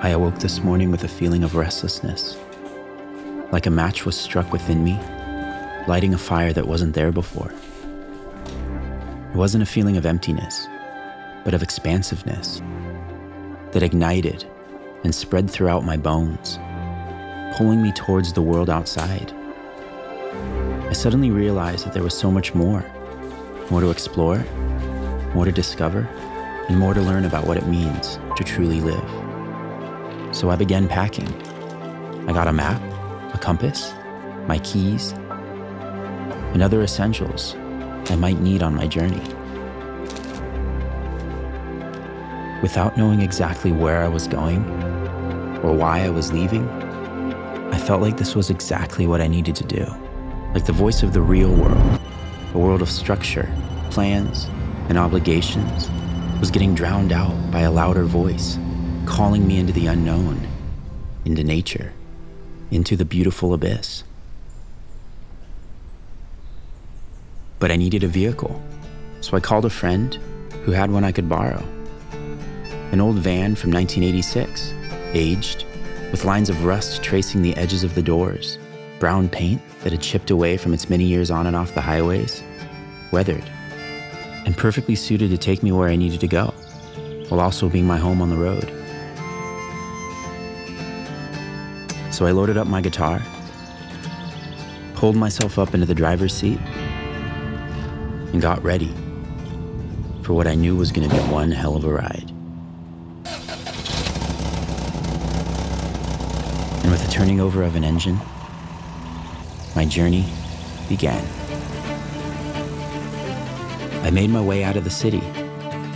I awoke this morning with a feeling of restlessness, like a match was struck within me, lighting a fire that wasn't there before. It wasn't a feeling of emptiness, but of expansiveness that ignited and spread throughout my bones, pulling me towards the world outside. I suddenly realized that there was so much more to explore, more to discover, and more to learn about what it means to truly live. So I began packing. I got a map, a compass, my keys, and other essentials I might need on my journey. Without knowing exactly where I was going or why I was leaving, I felt like this was exactly what I needed to do. Like the voice of the real world, a world of structure, plans, and obligations, was getting drowned out by a louder voice, calling me into the unknown, into nature, into the beautiful abyss. But I needed a vehicle, so I called a friend who had one I could borrow. An old van from 1986, aged, with lines of rust tracing the edges of the doors, brown paint that had chipped away from its many years on and off the highways, weathered, and perfectly suited to take me where I needed to go, while also being my home on the road. So I loaded up my guitar, pulled myself up into the driver's seat, and got ready for what I knew was going to be one hell of a ride. And with the turning over of an engine, my journey began. I made my way out of the city,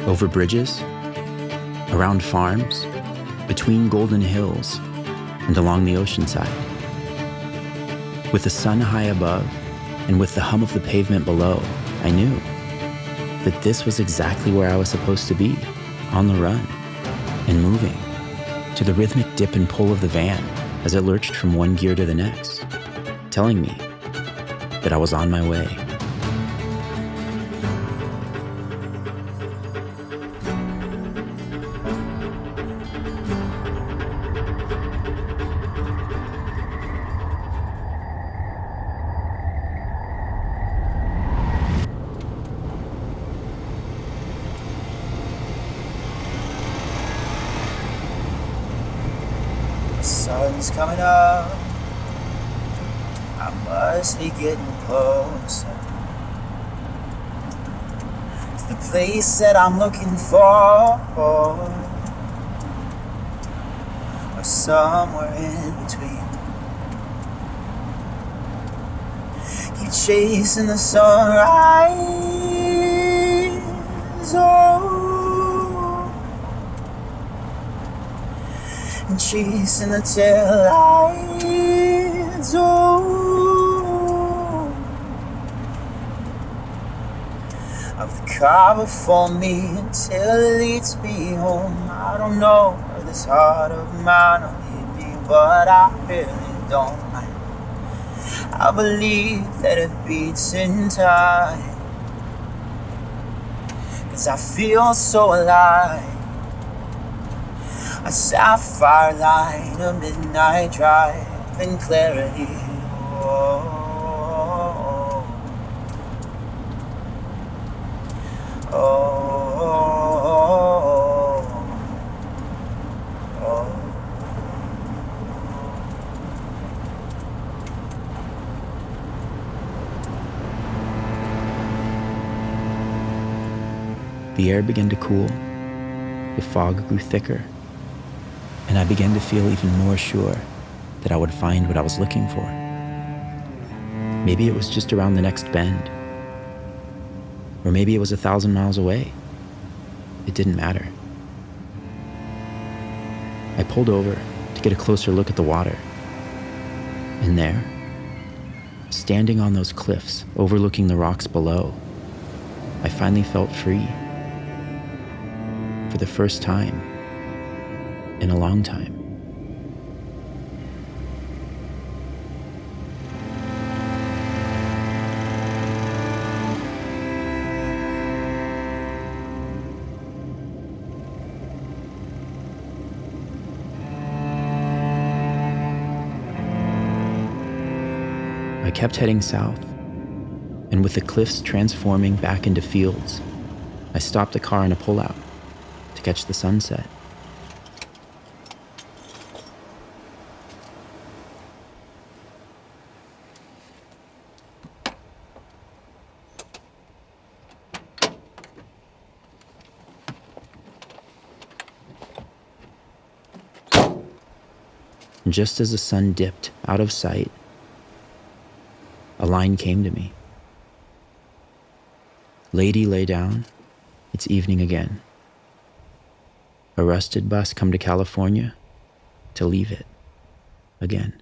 over bridges, around farms, between golden hills, and along the ocean side. With the sun high above, and with the hum of the pavement below, I knew that this was exactly where I was supposed to be, on the run, and moving, to the rhythmic dip and pull of the van as it lurched from one gear to the next, telling me that I was on my way. The sun's coming up, I must be getting closer to the place that I'm looking for, or somewhere in between. Keep chasing the sunrise, and chasing the taillights, of the car before me until it leads me home. I don't know where this heart of mine will lead me, but I really don't mind. I believe that it beats in time, 'cause I feel so alive. A sapphire line, a midnight drive, and clarity. Oh, oh, oh, oh, oh. The air began to cool, the fog grew thicker, and I began to feel even more sure that I would find what I was looking for. Maybe it was just around the next bend, or maybe it was 1,000 miles away. It didn't matter. I pulled over to get a closer look at the water, and there, standing on those cliffs overlooking the rocks below, I finally felt free. For the first time in a long time. I kept heading south, and with the cliffs transforming back into fields, I stopped the car in a pullout to catch the sunset. And just as the sun dipped out of sight, a line came to me. Lady, lay down. It's evening again. A rusted bus come to California to leave it again.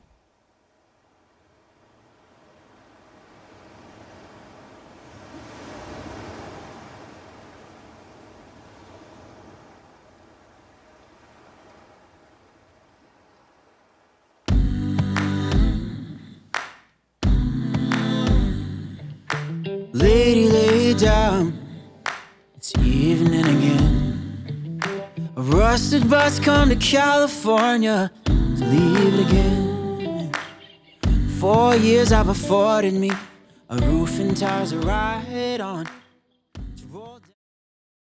Lady, lay down. It's evening again. A rusted bus come to California to leave it again. 4 years I've afforded me a roof and tires to ride on.